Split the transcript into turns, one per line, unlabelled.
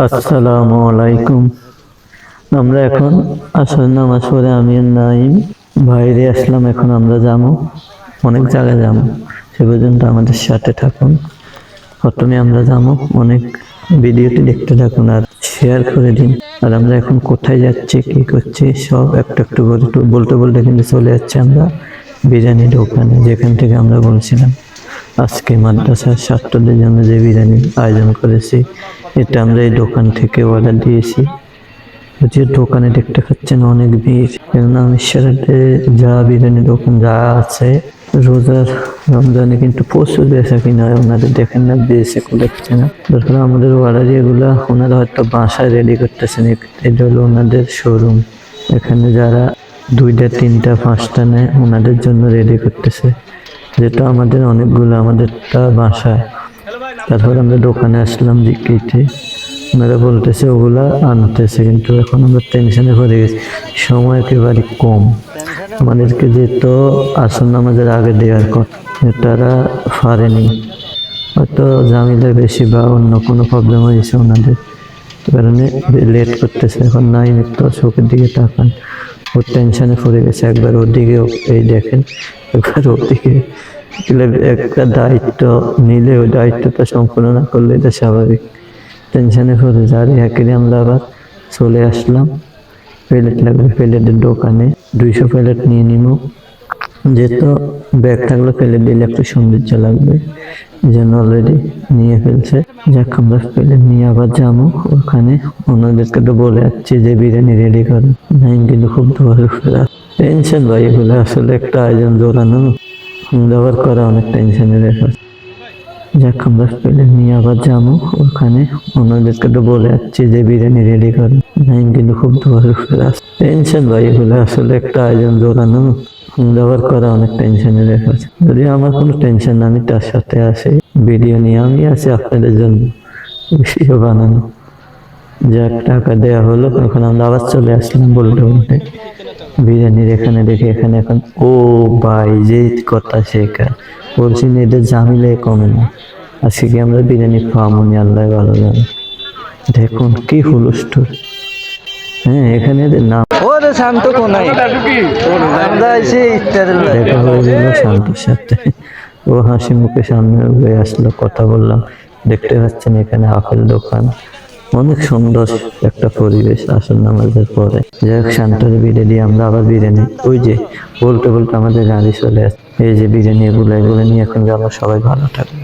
আসসালামু আলাইকুম। আমরা এখন আসর নামাজ পড়ে আমি আর নাইম বাইরে আসলাম। এখন আমরা যাবো, অনেক জায়গায় যাবো, সে পর্যন্ত আমাদের সাথে থাকুন। প্রথমে আমরা যাবো, অনেক ভিডিওটি দেখতে থাকুন আর শেয়ার করে দিন। আর আমরা এখন কোথায় যাচ্ছি, কি করছি সব একটু একটু করে বলতে বলতে কিন্তু চলে যাচ্ছে আমরা বিরিয়ানি দোকানে, যেখান থেকে আমরা বলছিলাম আজকে মাদ্রাসার ছাত্রদের জন্য যে বিরিয়ানি আয়োজন করেছি, এটা আমরা এই দোকান থেকে অর্ডার দিয়েছি। যে দোকানে দেখতে পাচ্ছেন অনেক ভিড়, কেননা মিশরাতে যা বিরিয়ানি দোকান যা আছে রোজার রমজানে কিন্তু প্রচুর বেচা কিনা হয়। ওনাদের দেখেন না বেশি করছে না, তারপরে আমাদের অর্ডার এগুলা ওনারা হয়তো বাসায় রেডি করতেছেন। এটা হলো ওনাদের শোরুম, এখানে যারা 2টা 3টা 5টা নেয় ওনাদের জন্য রেডি করতেছে, যেটা আমাদের অনেকগুলো আমাদেরটা বাসায়। তারপর আমরা দোকানে আসলাম বিক্রিতে, ওনারা বলতেছে ওগুলা আনতেছে, কিন্তু এখন আমরা টেনশনে পড়ে গেছি, সময় একেবারে কম আমাদেরকে, যেহেতু আসর নামাজের আগে দেওয়ার কথা, তারা পারেনি, হয়তো জামিলা বেশি বা অন্য কোনো প্রবলেম হয়েছে ওনাদের কারণে লেট করতেছে। এখন নাই তো চোখের দিকে তাকান, ওর টেনশনে পড়ে গেছে, একবার ওদিকে এই দেখেন, একবার ওদিকে। একটা দায়িত্ব নিলে ওই দায়িত্বটা সম্পূর্ণ না করলে এটা স্বাভাবিক, টেনশনে পড়ে যায়। একদিন আমরা আবার চলে আসলাম, প্লেট লাগবে, প্লেটের দোকানে 200 প্লেট নিয়ে নিব, যেহেতু ব্যাগ থাকলে প্লেট দিলে একটু সৌন্দর্য লাগবে, এই জন্য অলরেডি নিয়ে ফেলছে। যাক, আমরা প্লেট নিয়ে আবার যাবো ওখানে, ওনাদেরকে তো বলে যাচ্ছি যে বিরিয়ানি রেডি করে নাই, কিন্তু খুব টেনশন ভাই, এগুলো আসলে একটা আয়োজন দৌড়ানো ব্যবহার করা অনেক টেনশনের ব্যাপার। যাক, আমরা প্লেট নিয়ে আবার যাবো ওখানে, ওনাদেরকে তো বলে যাচ্ছি যে বিরিয়ানি রেডি করে নাই, কিন্তু খুব টেনশন ভাই, এগুলো আসলে একটা আয়োজন দৌড়ানো ব্যবহার করা অনেক টেনশনের ব্যাপার। যদি আমার কোনো টেনশন না, আমি তার সাথে আসি, ভিডিও নিয়ে আমি আছি আপনাদের জন্য ভিডিও বানানো। যাক, টাকা দেওয়া হলো, এখন আমরা আবার চলে আসলাম বলতে বলতে বিরিয়ানির এখানে দেখি। এখানে এখন ও ভাই, যে কথা শেখা বলছি না, এদের জামিলে কমে না। আজকে কি আমরা বিরিয়ানি খাওয়ামনি, আল্লাহ ভালো জানে। দেখুন কি হুলস্থুল। হ্যাঁ, এখানে নাম শান্ত কোনায় দেখা হয়ে গেল শান্তর সাথে, ও হাসি মুখে সামনে হয়ে আসলো, কথা বললাম। দেখতে পাচ্ছেন এখানে আপেল দোকান, অনেক সুন্দর একটা পরিবেশ আসর নামাজের পরে। যাই হোক, শান্তর বিরিয়ানি আমরা আবার বিরিয়ানি, ওই যে বলতে বলতে আমাদের গাড়ি চলে আসে, এই যে বিরিয়ানি এগুলো নিয়ে এখন যাবো। সবাই ভালো থাকবে।